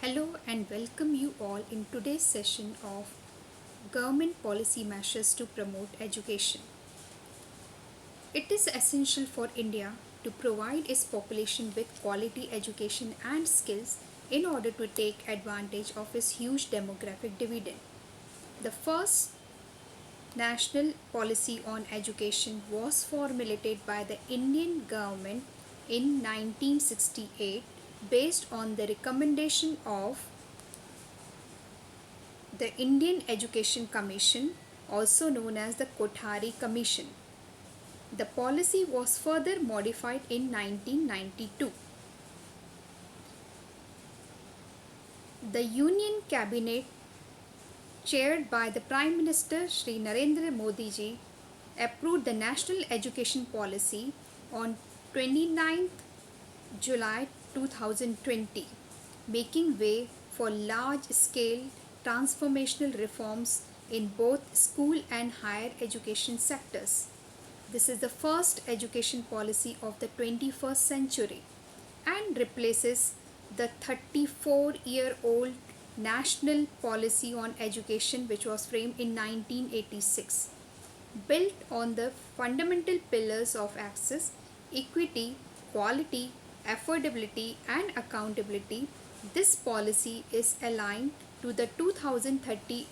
Hello and welcome you all in today's session of Government Policy Measures to Promote Education. It is essential for India to provide its population with quality education and skills in order to take advantage of its huge demographic dividend. The first national policy on education was formulated by the Indian government in 1968 based on the recommendation of the Indian Education Commission, also known as the Kothari Commission. The policy was further modified in 1992. The Union Cabinet, chaired by the Prime Minister Shri Narendra Modi ji, approved the National Education Policy on 29th July 2020, making way for large-scale transformational reforms in both school and higher education sectors. This is the first education policy of the 21st century and replaces the 34-year-old National Policy on Education which was framed in 1986. Built on the fundamental pillars of access, equity, quality, affordability and accountability, this policy is aligned to the 2030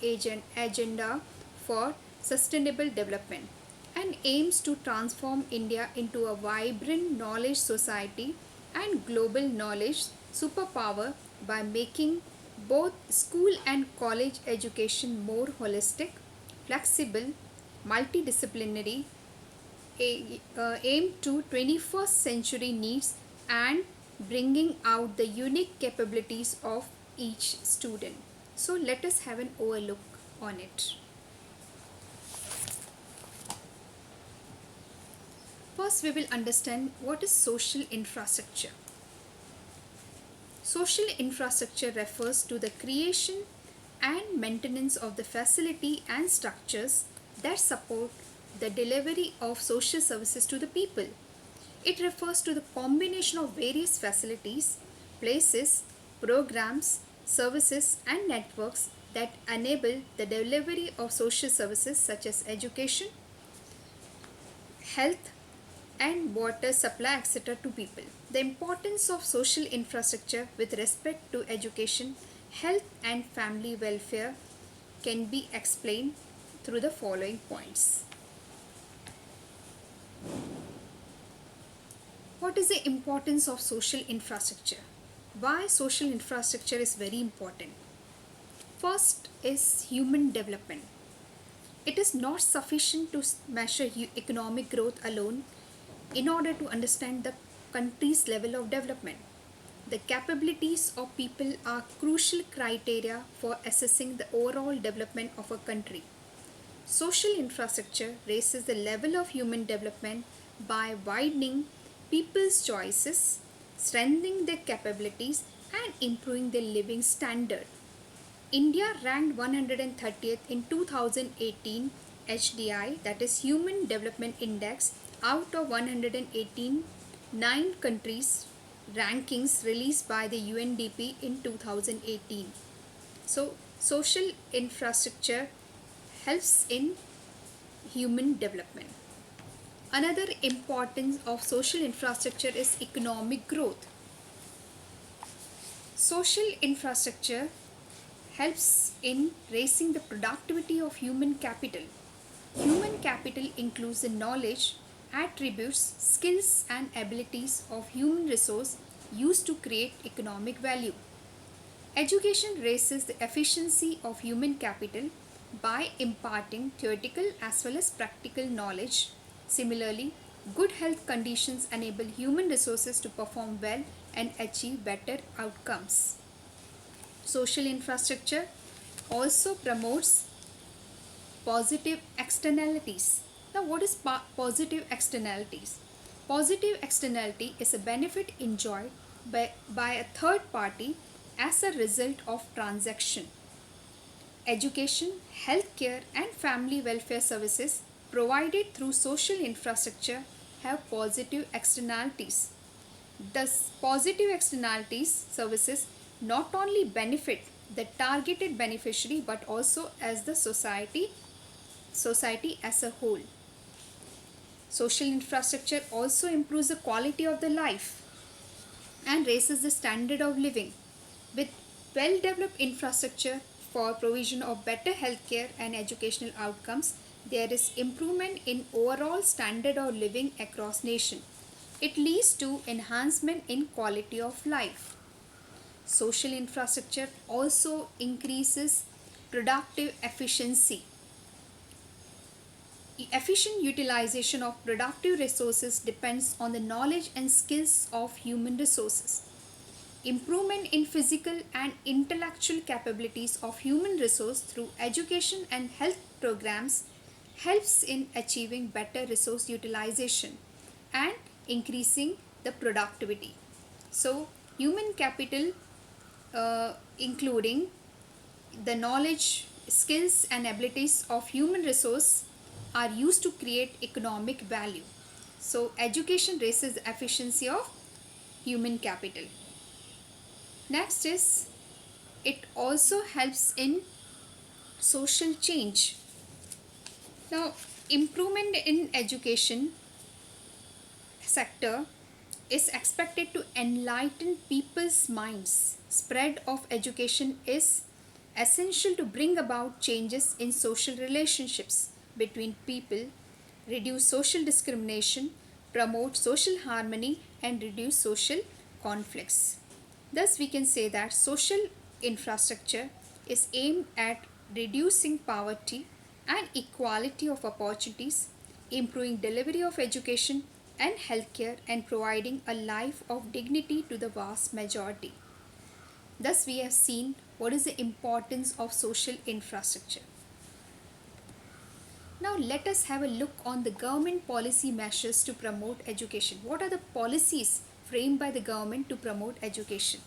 Agenda for Sustainable Development and aims to transform India into a vibrant knowledge society and global knowledge superpower by making both school and college education more holistic, flexible, multidisciplinary, aimed to 21st century needs and bringing out the unique capabilities of each student. So let us have an overlook on it. First, we will understand what is social infrastructure. Social infrastructure refers to the creation and maintenance of the facility and structures that support the delivery of social services to the people. It refers to the combination of various facilities, places, programs, services and networks that enable the delivery of social services such as education, health, and water supply etc. to people. The importance of social infrastructure with respect to education, health and family welfare can be explained through the following points. What is the importance of social infrastructure? Why social infrastructure is very important? First is human development. It is not sufficient to measure economic growth alone in order to understand the country's level of development. The capabilities of people are crucial criteria for assessing the overall development of a country. Social infrastructure raises the level of human development by widening people's choices, strengthening their capabilities, and improving their living standard. India ranked 130th in 2018 HDI, that is Human Development Index, out of 118 9 countries rankings released by the UNDP in 2018. So, social infrastructure helps in human development. Another importance of social infrastructure is economic growth. Social infrastructure helps in raising the productivity of human capital. Human capital includes the knowledge, attributes, skills and abilities of human resource used to create economic value. Education raises the efficiency of human capital by imparting theoretical as well as practical knowledge. Similarly, good health conditions enable human resources to perform well and achieve better outcomes. Social infrastructure also promotes positive externalities. Now, what is positive externalities? Positive externality is a benefit enjoyed by a third party as a result of transaction. Education, healthcare, and family welfare services provided through social infrastructure have positive externalities. Thus, positive externalities services not only benefit the targeted beneficiary but also as the society as a whole. Social infrastructure also improves the quality of the life and raises the standard of living. With well developed infrastructure for provision of better healthcare and educational outcomes, there is improvement in overall standard of living across nation. It leads to enhancement in quality of life. Social infrastructure also increases productive efficiency. Efficient utilization of productive resources depends on the knowledge and skills of human resources. Improvement in physical and intellectual capabilities of human resource through education and health programs helps in achieving better resource utilization and increasing the productivity. So, human capital, including the knowledge, skills, and abilities of human resource, are used to create economic value. So, education raises the efficiency of human capital. Next is, it also helps in social change. Now, improvement in education sector is expected to enlighten people's minds. Spread of education is essential to bring about changes in social relationships between people, reduce social discrimination, promote social harmony, and reduce social conflicts. Thus, we can say that social infrastructure is aimed at reducing poverty and equality of opportunities, improving delivery of education and healthcare, and providing a life of dignity to the vast majority. Thus, we have seen what is the importance of social infrastructure. Now, let us have a look on the government policy measures to promote education. What are the policies framed by the government to promote education?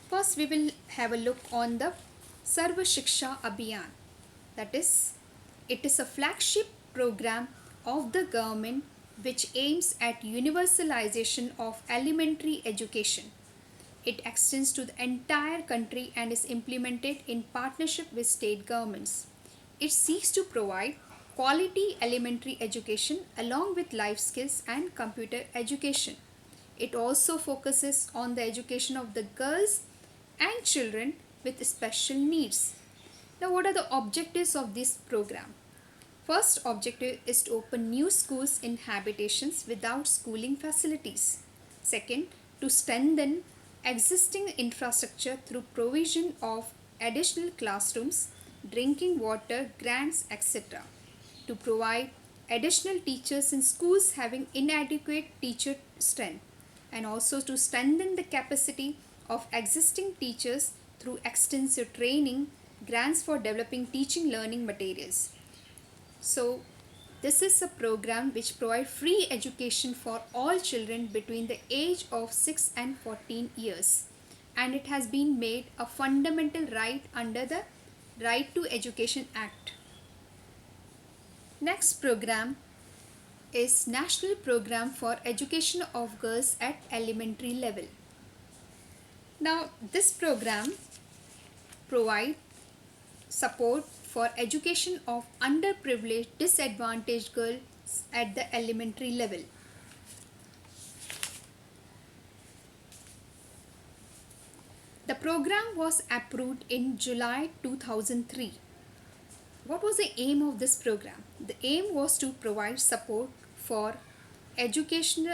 First, we will have a look on the Sarva Shiksha Abhiyan. That is, it is a flagship program of the government which aims at universalization of elementary education. It extends to the entire country and is implemented in partnership with state governments. It seeks to provide quality elementary education along with life skills and computer education. It also focuses on the education of the girls and children with special needs. Now, what are the objectives of this program? First objective is to open new schools in habitations without schooling facilities. Second, to strengthen existing infrastructure through provision of additional classrooms, drinking water, grants, etc. To provide additional teachers in schools having inadequate teacher strength, and also to strengthen the capacity of existing teachers through extensive training, grants for developing teaching learning materials. So, this is a program which provides free education for all children between the age of 6 and 14 years, and it has been made a fundamental right under the Right to Education Act. Next program is National Program for Education of Girls at Elementary Level. Now, this program provides support for education of underprivileged, disadvantaged girls at the elementary level. The program was approved in July 2003. What was the aim of this program? The aim was to provide support for education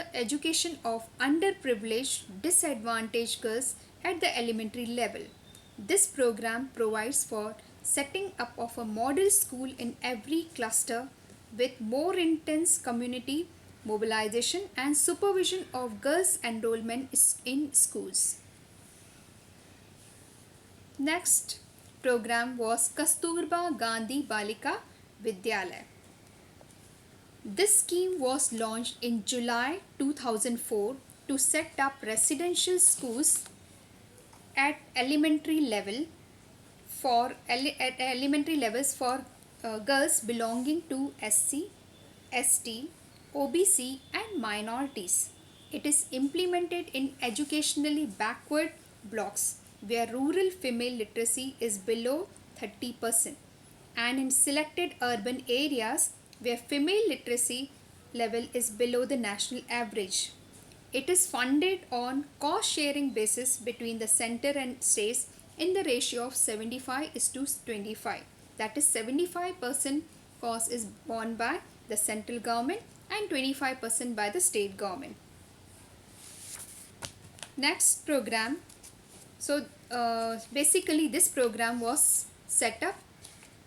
of underprivileged, disadvantaged girls at the elementary level. This program provides for setting up of a model school in every cluster with more intense community mobilization and supervision of girls' enrollment in schools. Next program was Kasturba Gandhi Balika Vidyalaya. This scheme was launched in July 2004 to set up residential schools at elementary level at elementary levels for girls belonging to SC, ST, OBC and minorities. It is implemented in educationally backward blocks where rural female literacy is below 30% and in selected urban areas where female literacy level is below the national average. It is funded on cost sharing basis between the center and states in the ratio of 75 is to 25. That is 75% cost is borne by the central government and 25% by the state government. Next program. So basically this program was set up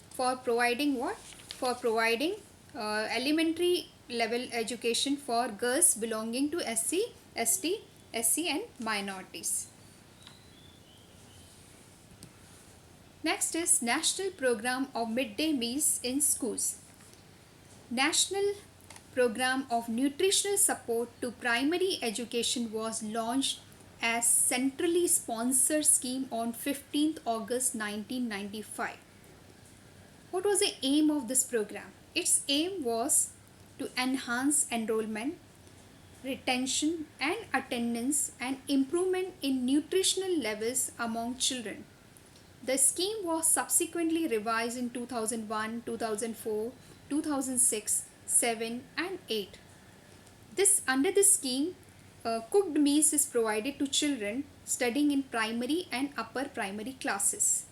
for providing what? For providing elementary level education for girls belonging to SC, ST, SC and minorities. Next is National Program of Midday Meals in Schools. National Program of Nutritional Support to Primary Education was launched as centrally sponsored scheme on 15th August 1995. What was the aim of this program? Its aim was to enhance enrollment, retention and attendance and improvement in nutritional levels among children. The scheme was subsequently revised in 2001, 2004, 2006, 7 and 8. Under this scheme, cooked meals is provided to children studying in primary and upper primary classes.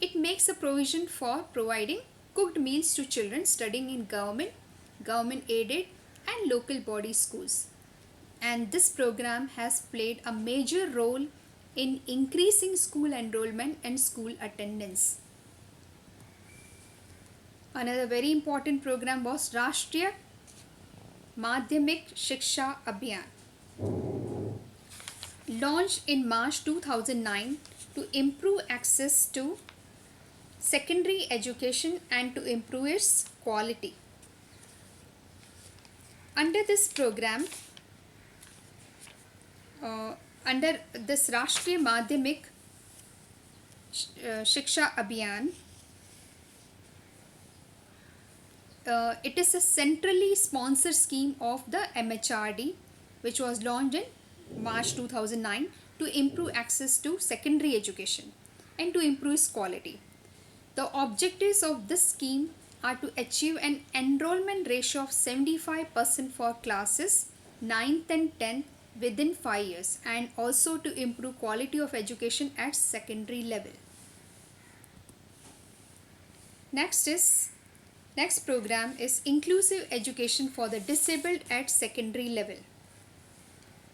It makes a provision for providing cooked meals to children studying in government aided and local body schools. And this program has played a major role in increasing school enrollment and school attendance. Another very important program was Rashtriya Madhyamik Shiksha Abhiyan, launched in March 2009 to improve access to secondary education and to improve its quality. Under this program, under this Rashtriya Madhyamik Shiksha Abhiyan, it is a centrally sponsored scheme of the MHRD which was launched in March 2009 to improve access to secondary education and to improve its quality. The objectives of this scheme are to achieve an enrollment ratio of 75% for classes 9th and 10th within 5 years and also to improve quality of education at secondary level. Next program is Inclusive Education for the Disabled at Secondary Level.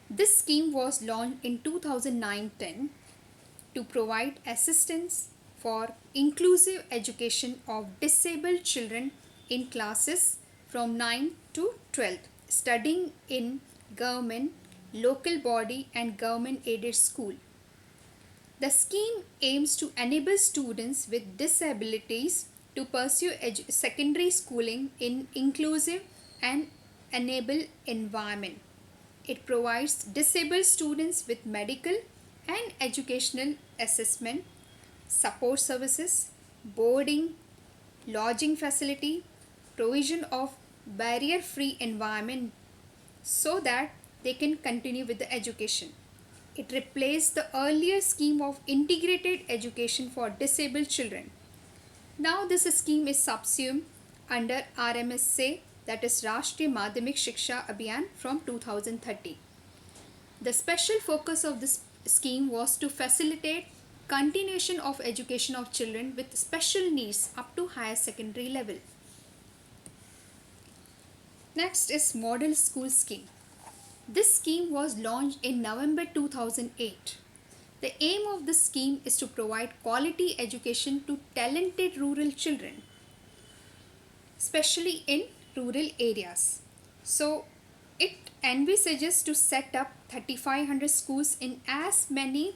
This scheme was launched in 2009-10 to provide assistance for inclusive education of disabled children in classes from 9 to 12 studying in government, local body and government aided school. The scheme aims to enable students with disabilities to pursue secondary schooling in inclusive and enable environment. It provides disabled students with medical and educational assessment, support services, boarding, lodging facility, provision of barrier-free environment so that they can continue with the education. It replaced the earlier scheme of integrated education for disabled children. Now this scheme is subsumed under RMSA, that is Rashtriya Madhyamik Shiksha Abhiyan from 2030. The special focus of this scheme was to facilitate continuation of education of children with special needs up to higher secondary level. Next is Model School Scheme. This scheme was launched in November 2008. The aim of this scheme is to provide quality education to talented rural children, especially in rural areas. So it envisages to set up 3,500 schools in as many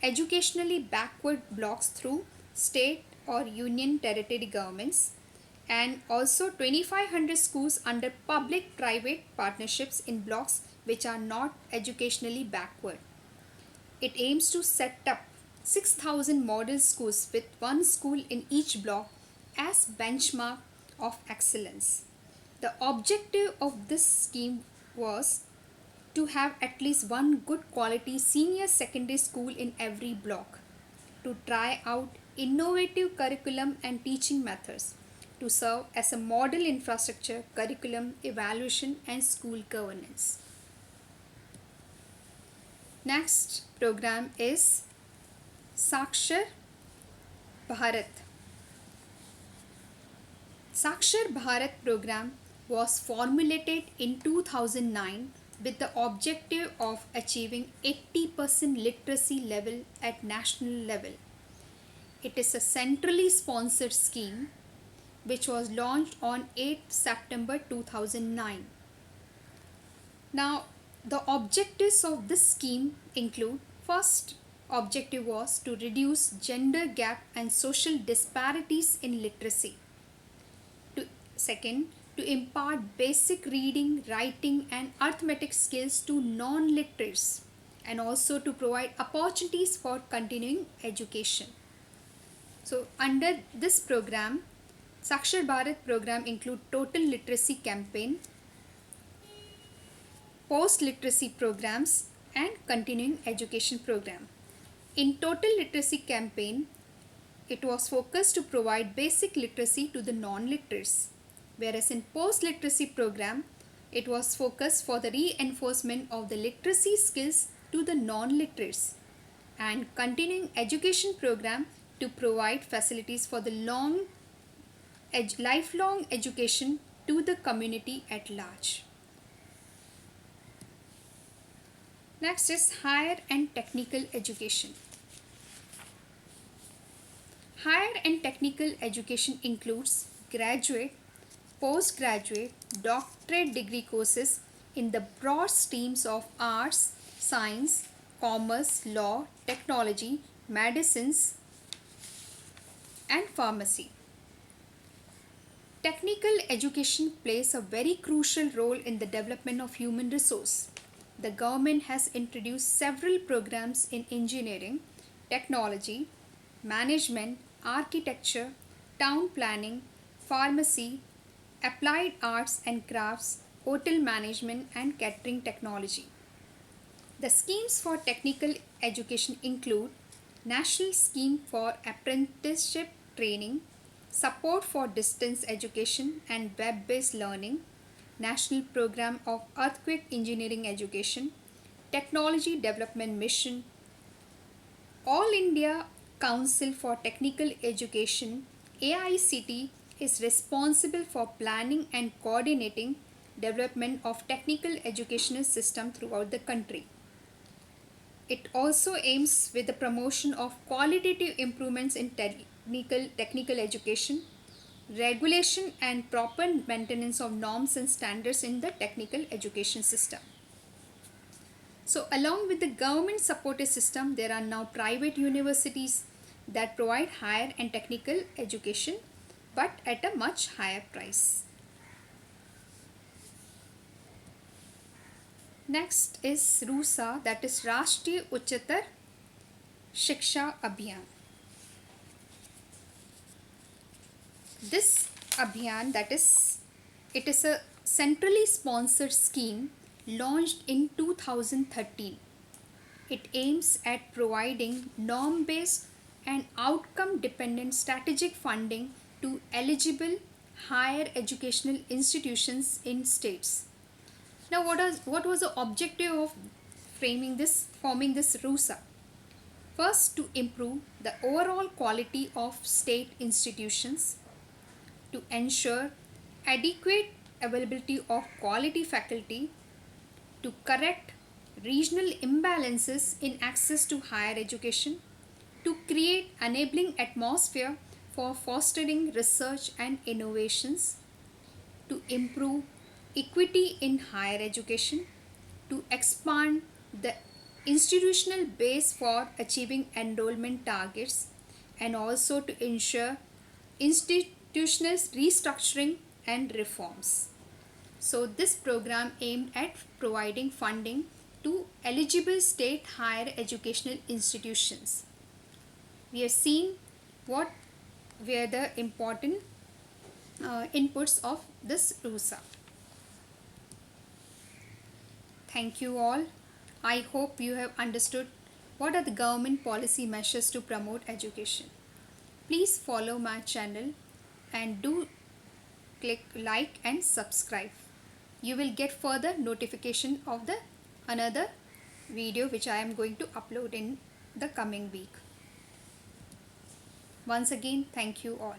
educationally backward blocks through state or union territory governments and also 2,500 schools under public-private partnerships in blocks which are not educationally backward. It aims to set up 6,000 model schools with one school in each block as benchmark of excellence. The objective of this scheme was to have at least one good quality senior secondary school in every block, to try out innovative curriculum and teaching methods, to serve as a model infrastructure, curriculum, evaluation, and school governance. Next program is Sakshar Bharat. Sakshar Bharat program was formulated in 2009 with the objective of achieving 80% literacy level at national level. It is a centrally sponsored scheme which was launched on 8 September 2009. Now, the objectives of this scheme include: first objective was to reduce gender gap and social disparities in literacy. Second, to impart basic reading, writing, and arithmetic skills to non literates, and also to provide opportunities for continuing education. So, under this program, Sakshar Bharat program include total literacy campaign, post literacy programs, and continuing education program. In total literacy campaign, it was focused to provide basic literacy to the non-literates, whereas in post-literacy program, it was focused for the reinforcement of the literacy skills to the non-literates, and continuing education program to provide facilities for the lifelong education to the community at large. Next is higher and technical education. Higher and technical education includes graduate, postgraduate, doctorate degree courses in the broad streams of arts, science, commerce, law, technology, medicines, and pharmacy. Technical education plays a very crucial role in the development of human resource. The government has introduced several programs in engineering, technology, management, architecture, town planning, pharmacy, applied arts and crafts, hotel management, and catering technology. The schemes for technical education include National Scheme for Apprenticeship Training, Support for Distance Education and Web-based Learning, National Program of Earthquake Engineering Education, Technology Development Mission, All India Council for Technical Education (AICT) is responsible for planning and coordinating development of technical educational system throughout the country. It also aims with the promotion of qualitative improvements in technical education, regulation and proper maintenance of norms and standards in the technical education system. So along with the government supported system, there are now private universities that provide higher and technical education but at a much higher price. Next is RUSA, that is Rashtriya Uchatar Shiksha Abhiyan. This Abhiyan, it is a centrally sponsored scheme launched in 2013. It aims at providing norm-based and outcome-dependent strategic funding to eligible higher educational institutions in states. Now, what was the objective of forming this RUSA? First, to improve the overall quality of state institutions, to ensure adequate availability of quality faculty, to correct regional imbalances in access to higher education, to create enabling atmosphere for fostering research and innovations, to improve equity in higher education, to expand the institutional base for achieving enrollment targets, and also to ensure institutional restructuring and reforms. So this program aimed at providing funding to eligible state higher educational institutions. We have seen what were the important inputs of this RUSA. Thank you all. I hope you have understood what are the government policy measures to promote education. Please follow my channel and do click like and subscribe. You will get further notification of the another video which I am going to upload in the coming week. Once again, thank you all.